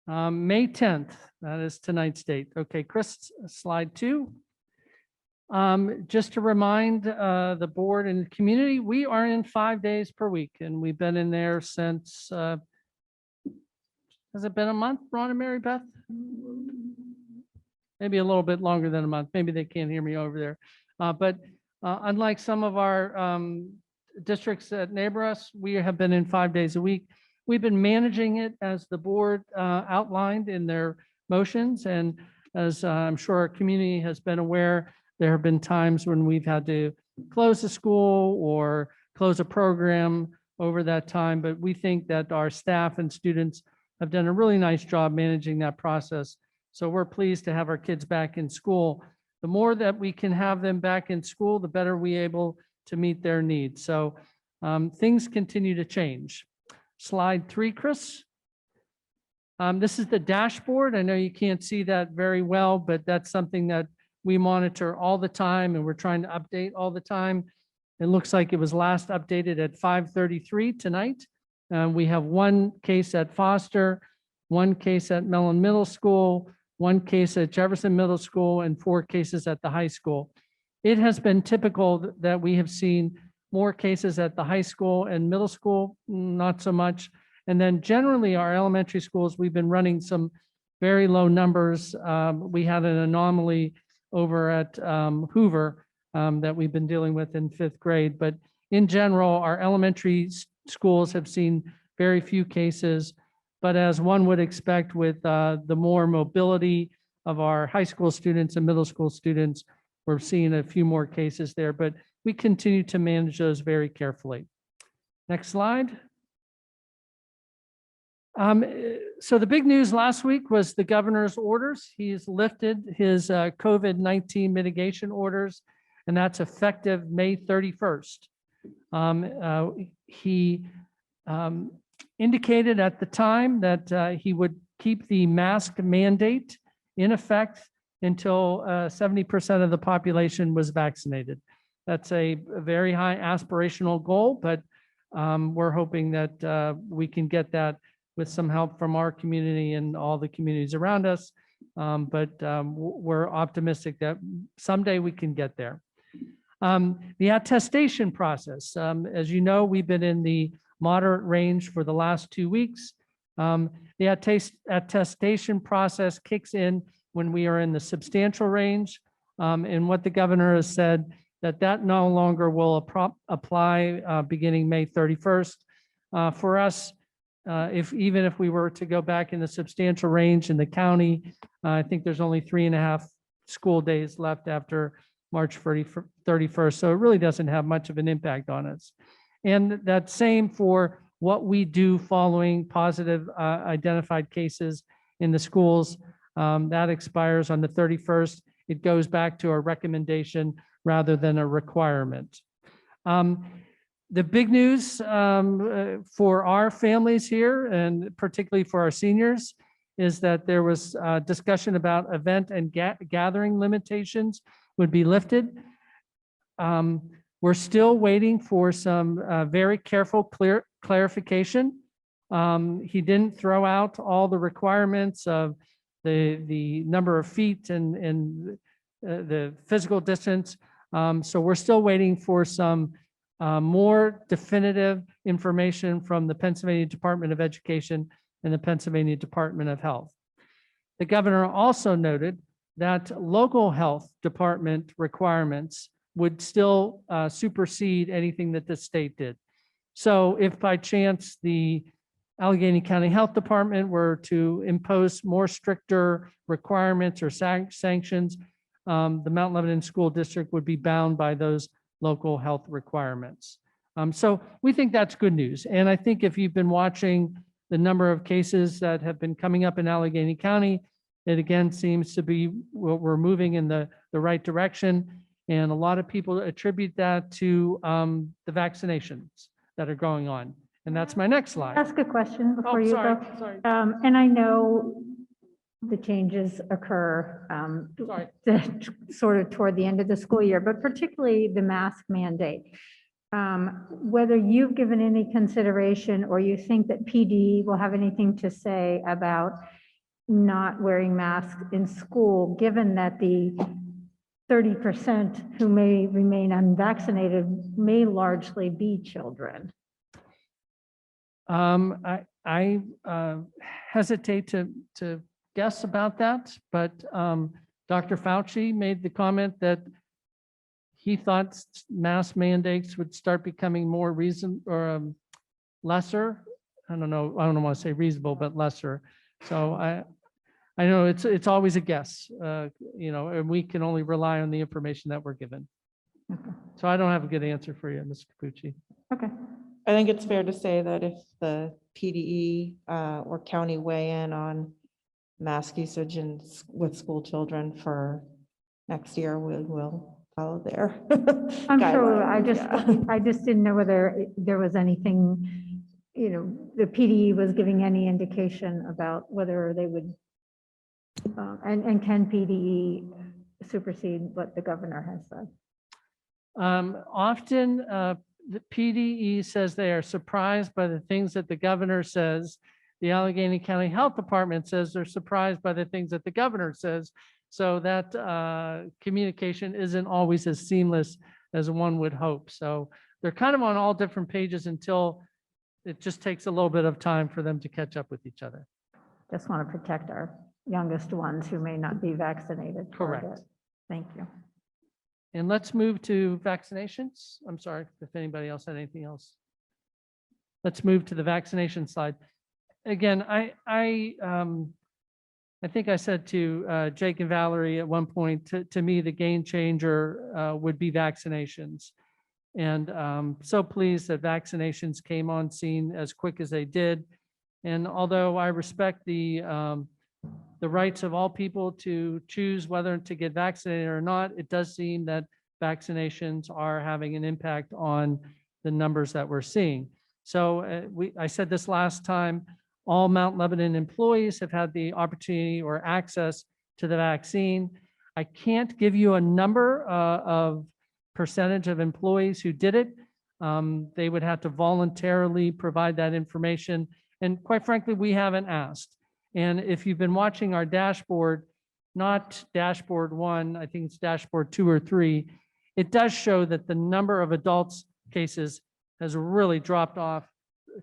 May 10th, that is tonight's date. Okay, Chris, slide 2. Just to remind the board and community, we are in 5 days per week, and we've been in there since, has it been a month, Ron and Mary Beth? Maybe a little bit longer than a month. Maybe they can't hear me over there. But unlike some of our districts that neighbor us, we have been in 5 days a week. We've been managing it as the board outlined in their motions. And as I'm sure our community has been aware, there have been times when we've had to close a school or close a program over that time. But we think that our staff and students have done a really nice job managing that process. So we're pleased to have our kids back in school. The more that we can have them back in school, the better we're able to meet their needs. So things continue to change. Slide 3, Chris. This is the dashboard. I know you can't see that very well, but that's something that we monitor all the time and we're trying to update all the time. It looks like it was last updated at 5:33 tonight. We have 1 case at Foster, 1 case at Mellon Middle School, 1 case at Jefferson Middle School, and 4 cases at the high school. It has been typical that we have seen more cases at the high school and middle school, not so much. And then generally our elementary schools, we've been running some very low numbers. We had an anomaly over at Hoover that we've been dealing with in 5th grade. But in general, our elementary schools have seen very few cases. But as one would expect with the more mobility of our high school students and middle school students, we're seeing a few more cases there, but we continue to manage those very carefully. Next slide. So the big news last week was the governor's orders. He's lifted his COVID-19 mitigation orders, and that's effective May 31st. He indicated at the time that he would keep the mask mandate in effect until 70% of the population was vaccinated. That's a very high aspirational goal, but we're hoping that we can get that with some help from our community and all the communities around us. But we're optimistic that someday we can get there. The attestation process, as you know, we've been in the moderate range for the last 2 weeks. The attestation process kicks in when we are in the substantial range. And what the governor has said, that no longer will apply beginning May 31st. For us, even if we were to go back in the substantial range in the county, I think there's only 3.5 school days left after March 31st. So it really doesn't have much of an impact on us. And that same for what we do following positive identified cases in the schools. That expires on the 31st. It goes back to a recommendation rather than a requirement. The big news for our families here, and particularly for our seniors, is that there was discussion about event and gathering limitations would be lifted. We're still waiting for some very careful clarification. He didn't throw out all the requirements of the number of feet and the physical distance. So we're still waiting for some more definitive information from the Pennsylvania Department of Education and the Pennsylvania Department of Health. The governor also noted that local health department requirements would still supersede anything that the state did. So if by chance the Allegheny County Health Department were to impose more stricter requirements or sanctions, the Mount Lebanon School District would be bound by those local health requirements. So we think that's good news. And I think if you've been watching the number of cases that have been coming up in Allegheny County, it again seems to be we're moving in the right direction. And a lot of people attribute that to the vaccinations that are going on. And that's my next slide. Ask a question before you sorry, go. Sorry. And I know the changes occur sort of toward the end of the school year, but particularly the mask mandate. Whether you've given any consideration or you think that PD will have anything to say about not wearing masks in school, given that the 30% who may remain unvaccinated may largely be children? I hesitate to guess about that, but Dr. Fauci made the comment that he thought mask mandates would start becoming more lesser. I don't want to say reasonable, but lesser. So I know it's always a guess, and we can only rely on the information that we're given. Okay. So I don't have a good answer for you, Ms. Capucci. Okay. I think it's fair to say that if the PDE or county weigh in on mask usage with school children for next year, we will follow their I'm sure, guidelines, I just didn't know whether there was anything, the PDE was giving any indication about whether they would, and can PDE supersede what the governor has said? Often the PDE says they are surprised by the things that the governor says. The Allegheny County Health Department says they're surprised by the things that the governor says. So that communication isn't always as seamless as one would hope. So they're kind of on all different pages until it just takes a little bit of time for them to catch up with each other. Just want to protect our youngest ones who may not be vaccinated. for a Correct. bit. Thank you. And let's move to vaccinations. I'm sorry if anybody else had anything else. Let's move to the vaccination slide. Again, I think I said to Jake and Valerie at one point, to me, the game changer would be vaccinations. And so pleased that vaccinations came on scene as quick as they did. And although I respect the rights of all people to choose whether to get vaccinated or not, it does seem that vaccinations are having an impact on the numbers that we're seeing. So I said this last time, all Mount Lebanon employees have had the opportunity or access to the vaccine. I can't give you a number of percentage of employees who did it. They would have to voluntarily provide that information. And quite frankly, we haven't asked. And if you've been watching our dashboard, not dashboard 1, I think it's dashboard 2 or 3, it does show that the number of adults cases has really dropped off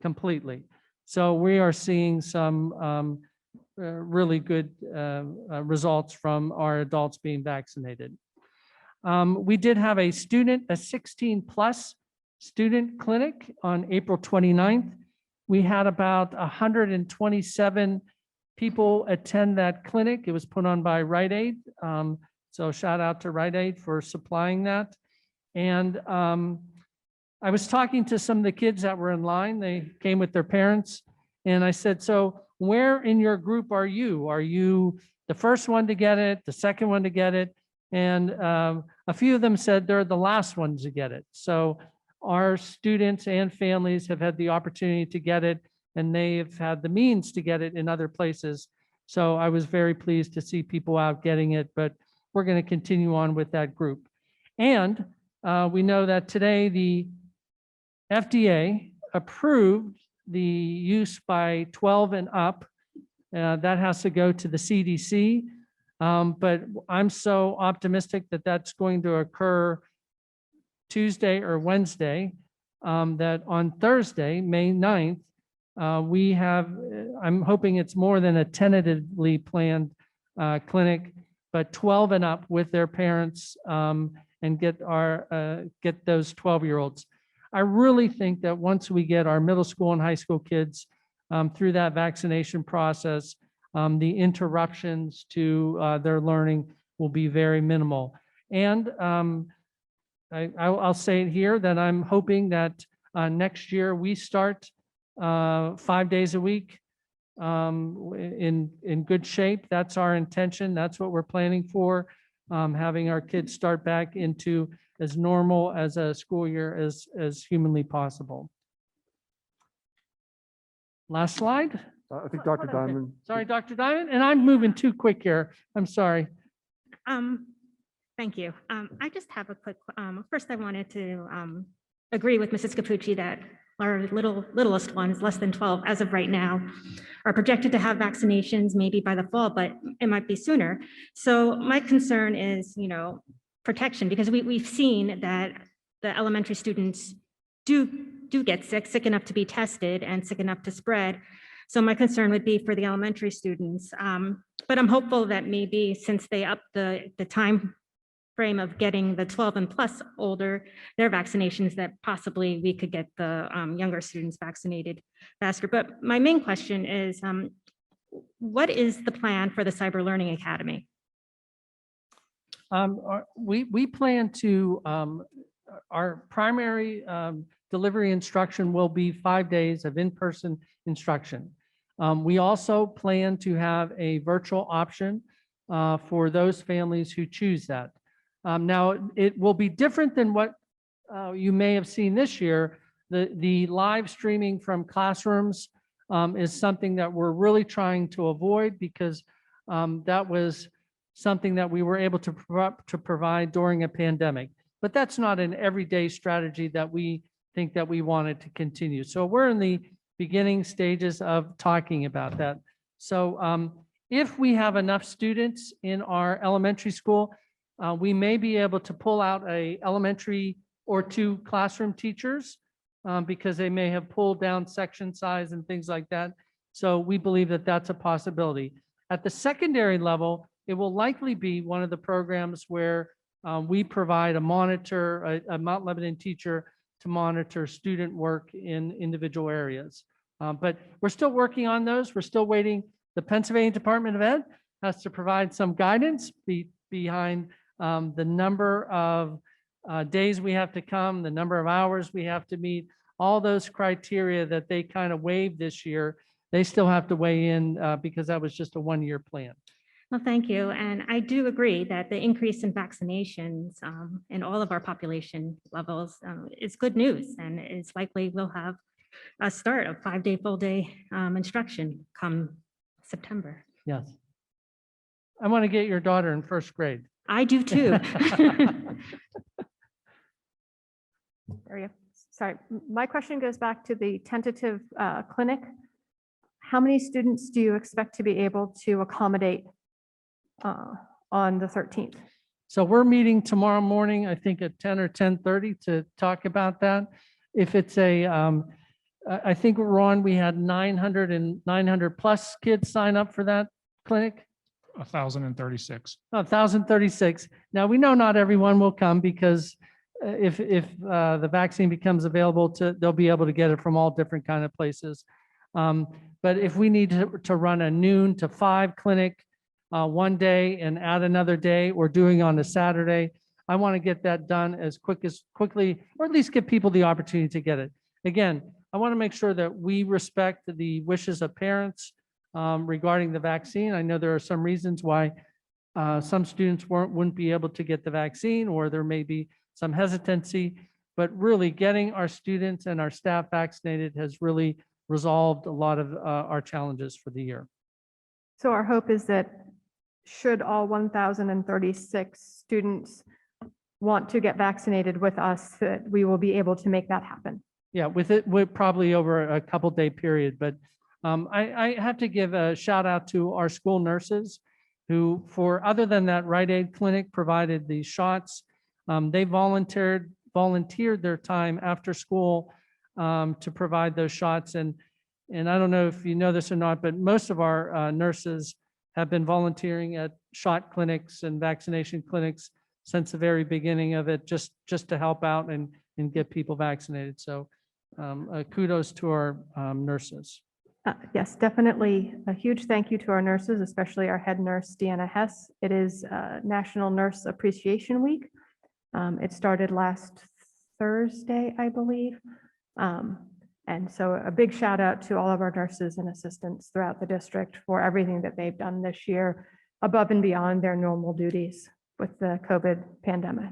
completely. So we are seeing some really good results from our adults being vaccinated. We did have a 16+ student clinic on April 29th. We had about 127 people attend that clinic. It was put on by Rite Aid. So shout out to Rite Aid for supplying that. And I was talking to some of the kids that were in line. They came with their parents. And I said, so where in your group are you? Are you the first one to get it, the second one to get it? And a few of them said they're the last ones to get it. So our students and families have had the opportunity to get it, and they've had the means to get it in other places. So I was very pleased to see people out getting it, but we're going to continue on with that group. And we know that today the FDA approved the use by 12 and up. That has to go to the CDC. But I'm so optimistic that that's going to occur Tuesday or Wednesday, that on Thursday, May 9th, we have, I'm hoping it's more than a tentatively planned clinic, but 12 and up with their parents, and get those 12-year-olds. I really think that once we get our middle school and high school kids through that vaccination process, the interruptions to their learning will be very minimal. And I'll say it here that I'm hoping that next year we start 5 days a week in good shape. That's our intention. That's what we're planning for, having our kids start back into as normal as a school year as humanly possible. Last slide. I think Dr. Diamond. Sorry, Dr. Diamond, and I'm moving too quick here. I'm sorry. Thank you. I just have a quick, first I wanted to agree with Mrs. Capucci that our littlest ones, less than 12 as of right now, are projected to have vaccinations maybe by the fall, but it might be sooner. So my concern is, protection, because we've seen that the elementary students do get sick enough to be tested and sick enough to spread. So my concern would be for the elementary students. But I'm hopeful that maybe since they upped the time frame of getting the 12 and plus older, their vaccinations, that possibly we could get the younger students vaccinated faster. But my main question is, what is the plan for the Cyber Learning Academy? We plan to, our primary delivery instruction will be 5 days of in-person instruction. We also plan to have a virtual option for those families who choose that. Now, it will be different than what you may have seen this year. The live streaming from classrooms is something that we're really trying to avoid, because that was something that we were able to provide during a pandemic. But that's not an everyday strategy that we think that we wanted to continue. So we're in the beginning stages of talking about that. So if we have enough students in our elementary school, we may be able to pull out a elementary or 2 classroom teachers because they may have pulled down section size and things like that. So we believe that that's a possibility. At the secondary level, it will likely be one of the programs where we provide a monitor, a Mount Lebanon teacher to monitor student work in individual areas. But we're still working on those. We're still waiting. The Pennsylvania Department of Ed has to provide some guidance behind the number of days we have to come, the number of hours we have to meet, all those criteria that they kind of waived this year. They still have to weigh in because that was just a one-year plan. Well, thank you. And I do agree that the increase in vaccinations in all of our population levels is good news. And it's likely we'll have a start of 5-day full day instruction come September. Yes. I want to get your daughter in first grade. I do too. Sorry, my question goes back to the tentative clinic. How many students do you expect to be able to accommodate on the 13th? So we're meeting tomorrow morning, I think at 10 or 10:30 to talk about that. If it's I think, Ron, we had 900 plus kids sign up for that clinic. 1,036. 1,036. Now, we know not everyone will come because if the vaccine becomes available, they'll be able to get it from all different kind of places. But if we need to run a noon to 5 clinic one day and add another day, or doing on a Saturday, I want to get that done as quickly, or at least give people the opportunity to get it. Again, I want to make sure that we respect the wishes of parents regarding the vaccine. I know there are some reasons why some students wouldn't be able to get the vaccine, or there may be some hesitancy, but really getting our students and our staff vaccinated has really resolved a lot of our challenges for the year. So our hope is that should all 1,036 students want to get vaccinated with us, that we will be able to make that happen. Yeah, with probably over a couple-day period, but I have to give a shout out to our school nurses who, other than that Rite Aid clinic provided the shots, they volunteered their time after school to provide those shots. And I don't know if you know this or not, but most of our nurses have been volunteering at shot clinics and vaccination clinics since the very beginning of it, just to help out and get people vaccinated. So kudos to our nurses. Yes, definitely a huge thank you to our nurses, especially our head nurse, Deanna Hess. It is National Nurse Appreciation Week. It started last Thursday, I believe. And so a big shout out to all of our nurses and assistants throughout the district for everything that they've done this year above and beyond their normal duties with the COVID pandemic.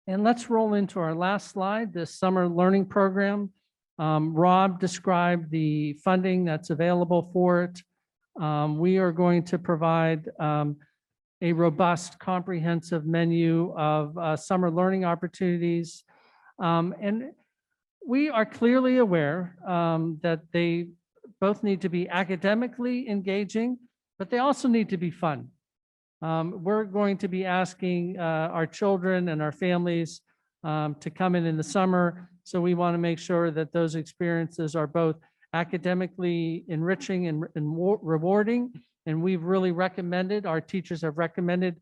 And let's roll into our last slide, the summer learning program. Rob described the funding that's available for it. We are going to provide a robust, comprehensive menu of summer learning opportunities. And we are clearly aware that they both need to be academically engaging, but they also need to be fun. We're going to be asking our children and our families to come in the summer. So we want to make sure that those experiences are both academically enriching and rewarding. And we've really recommended, our teachers have recommended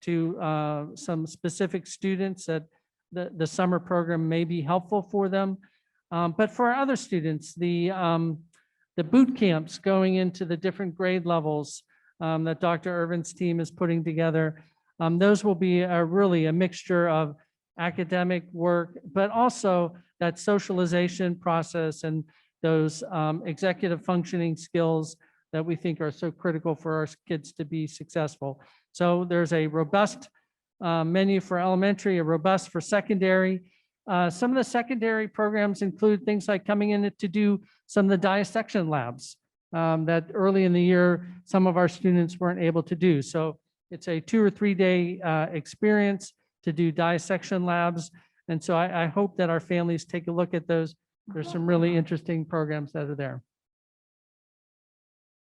to some specific students that the summer program may be helpful for them. But for our other students, the boot camps going into the different grade levels that Dr. Irvin's team is putting together, those will be really a mixture of academic work, but also that socialization process and those executive functioning skills that we think are so critical for our kids to be successful. So there's a robust menu for elementary, a robust for secondary. Some of the secondary programs include things like coming in to do some of the dissection labs that early in the year, some of our students weren't able to do. So it's a 2 or 3 day experience to do dissection labs. And so I hope that our families take a look at those. There's some really interesting programs that are there.